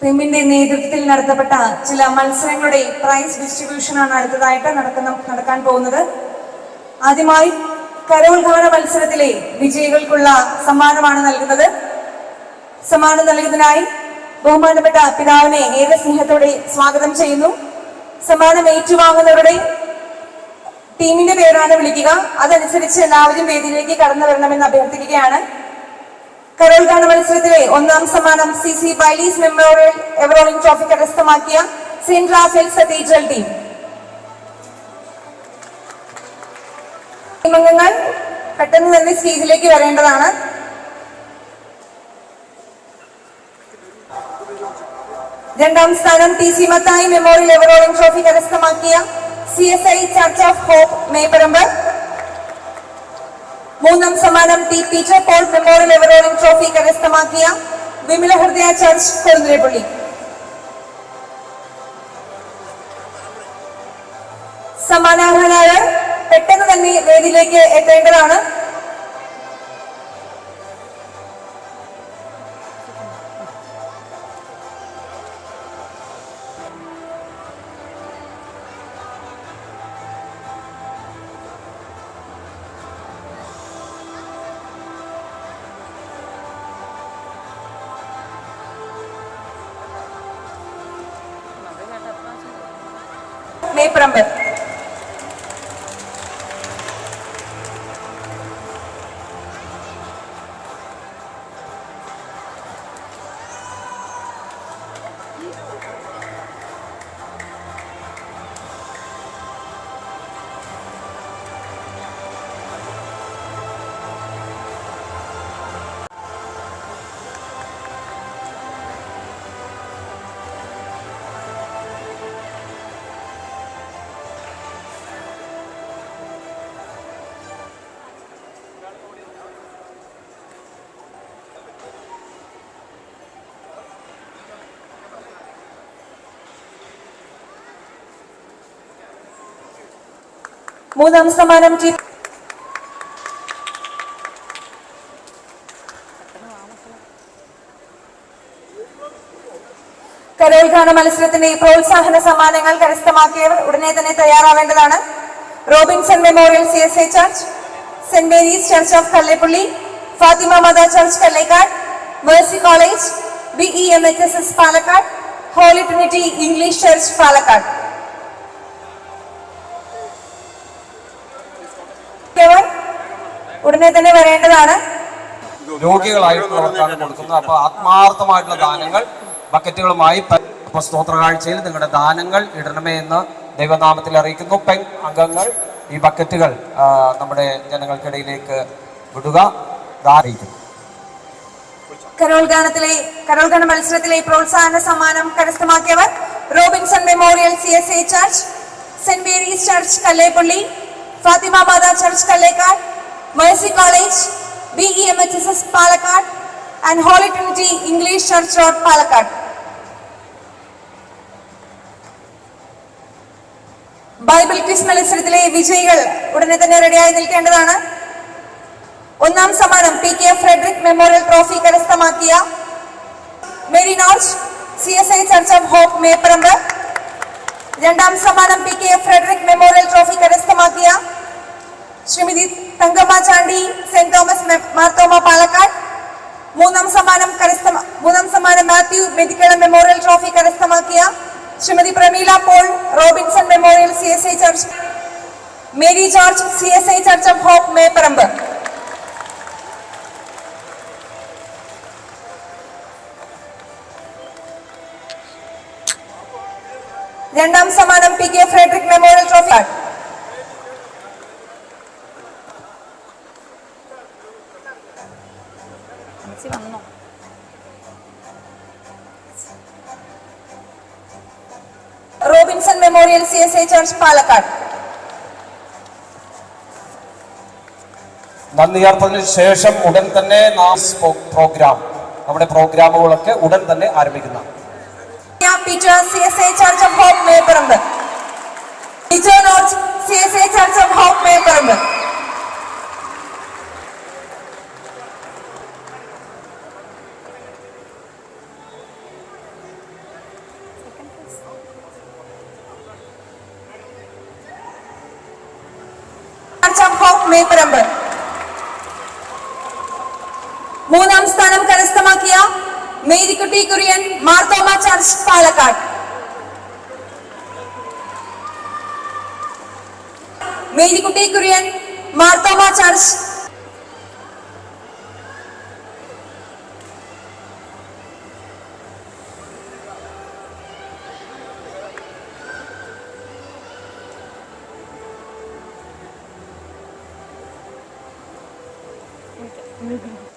റിമിന്റെ നേതൃത്വത്തിൽ നടത്തപ്പെട്ട ചില മത്സരങ്ങളുടെ പ്രൈസ് ഡിസ്ട്രിബ്യൂഷനാണ് അടുത്തതായിട്ട് നടക്കാൻ പോകുന്നത്. ആദ്യമായി കരോൾ ഗാന മത്സരത്തിലെ വിജയികൾക്കുള്ള സമ്മാനമാണ് നൽകുന്നത്. സമ്മാനം നൽകുന്നതിനായി ബഹുമാനപ്പെട്ട പിതാവിനെ ഏറെ സ്നേഹത്തോടെ സ്വാഗതം ചെയ്യുന്നു. സമ്മാനം ഏറ്റുവാങ്ങുന്നവരുടെ ടീമിന്റെ പേരാണ് വിളിക്കുക. അതനുസരിച്ച് എല്ലാവരും വേദിയിലേക്ക് കടന്നു വരണമെന്ന് അഭ്യർത്ഥിക്കുകയാണ്. കരോൾ ഗാന മത്സരത്തിലെ ഒന്നാം സമ്മാനം CC Baileys memorial ever rolling trophy കരസ്ഥമാക്കിയ സെന്റ് റാഫേൽ സതീജൽ ടീം. അംഗങ്ങൾ പെട്ടെന്ന് തന്നെ സ്റ്റേജിലേക്ക് വരേണ്ടതാണ്. രണ്ടാം സ്ഥാനം TC Mathai memorial ever rolling trophy കരസ്ഥമാക്കിയ CSI church of hope Meparamba. മൂന്നാം സമ്മാനം T Peter Paul memorial ever rolling trophy കരസ്ഥമാക്കിയ വിമല ഹൃദയ ചർച്ച് കൊഴുന്തിരപ്പള്ളി. സമ്മാനാർഹനായവർ പെട്ടെന്ന് തന്നെ വേദിയിലേക്ക് എത്തേണ്ടതാണ്. മേപ്പറമ്പ്. മൂന്നാം സമ്മാനം കരോൾ ഗാന മത്സരത്തിന്റെ പ്രോത്സാഹന സമ്മാനങ്ങൾ കരസ്ഥമാക്കിയവർ ഉടനെ തന്നെ തയ്യാറാവേണ്ടതാണ്. Robinson Memorial CSI Church, Saint Mary's Church of Kallepally, Fathima Mother Church Kallekkad, Mercy College, BEMHSS Palakkad, Holy Trinity English Church Palakkad. ഉടനെ തന്നെ വരേണ്ടതാണ്. രോഗികളായിട്ടുള്ളവർക്കാണ് കൊടുക്കുന്നത്. അപ്പൊ ആത്മാർത്ഥമായിട്ടുള്ള ദാനങ്ങൾ ബക്കറ്റുകളുമായി സ്തോത്ര കാഴ്ചയിൽ നിങ്ങളുടെ ദാനങ്ങൾ ഇടണമേ എന്ന് ദൈവനാമത്തിൽ അറിയിക്കുന്നു. പെൻ അംഗങ്ങൾ ഈ ബക്കറ്റുകൾ നമ്മുടെ ജനങ്ങൾക്കിടയിലേക്ക് വിടുക. കരോൾ ഗാന മത്സരത്തിലെ പ്രോത്സാഹന സമ്മാനം കരസ്ഥമാക്കിയവർ Robinson Memorial CSI Church, Saint Mary's Church Kallepally, Fathima Matha Church Kallekkad, Mercy College, BEMHSS Palakkad and Holy Trinity English Church Road Palakkad. Bible quiz മത്സരത്തിലെ വിജയികൾ ഉടനെ തന്നെ റെഡിയായി നിൽക്കേണ്ടതാണ്. ഒന്നാം സമ്മാനം PK ഫ്രെഡറിക് മെമ്മോറിയൽ ട്രോഫി കരസ്ഥമാക്കിയ മേരി നോർച്ച് CSI church of hope Mepparambu. രണ്ടാം സമ്മാനം PK ഫ്രെഡറിക് മെമ്മോറിയൽ ട്രോഫി കരസ്ഥമാക്കിയ ശ്രീമതി തങ്കമ്മ ചാണ്ടി സെന്റ് തോമസ് മാർത്തോമ പാലക്കാട്. മൂന്നാം സമ്മാനം മാത്യു മെഡിക്കളം മെമ്മോറിയൽ ട്രോഫി കരസ്ഥമാക്കിയ Shrimati Prameela Paul Robinson Memorial CSI Church, Mary George CSI church of hope Mepparambu. രണ്ടാം സമ്മാനം PK Frederick Memorial Trophy. Robinson Memorial CSI Church Palakkad. നന്ദി അർപ്പണത്തിന് ശേഷം ഉടൻ തന്നെ നമ്മുടെ പ്രോഗ്രാമുകളൊക്കെ ഉടൻ തന്നെ ആരംഭിക്കുന്ന Peter CSI church of hope Meparamba, CSI church of hope Meparamba. Meparamba. മൂന്നാം സ്ഥാനം കരസ്ഥമാക്കിയ Marykutty Kurian Marthoma church Palakkad. Marykutty Kurian Marthoma church. Okay.